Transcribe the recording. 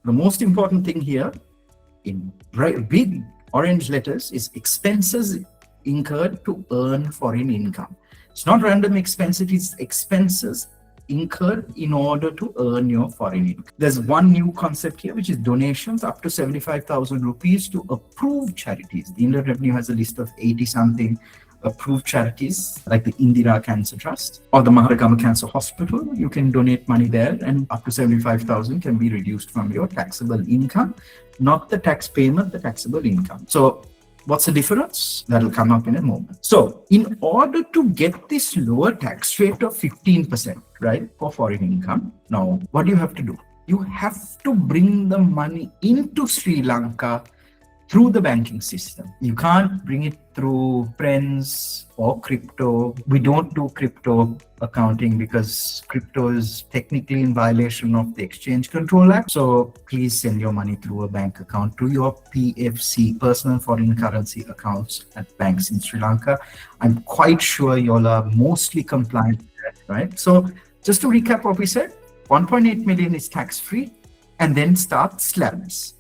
The most important thing here in big orange letters is expenses incurred to earn foreign income. It's not random expense, it is expenses incurred in order to earn your foreign income. There's one new concept here, which is donations up to 75,000 rupees to approved charities. The Inland Revenue has a list of 80 something approved charities like the Indira Cancer Trust or the Maharagama Cancer Hospital. You can donate money there, and up to 75,000 can be reduced from your taxable income, not the tax payment, the taxable income. So what's the difference? That'll come up in a moment. So in order to get this lower tax rate of 15%, right, for foreign income, now what do you have to do? You have to bring the money into Sri Lanka through the banking system. You can't bring it through friends or crypto. We don't do crypto accounting because crypto is technically in violation of the Exchange Control Act. So please send your money through a bank account to your PFC, personal foreign currency accounts at banks in Sri Lanka. I'm quite sure you all are mostly compliant with that, right? So just to recap what we said, 1.8 million is tax-free, and then start slabs.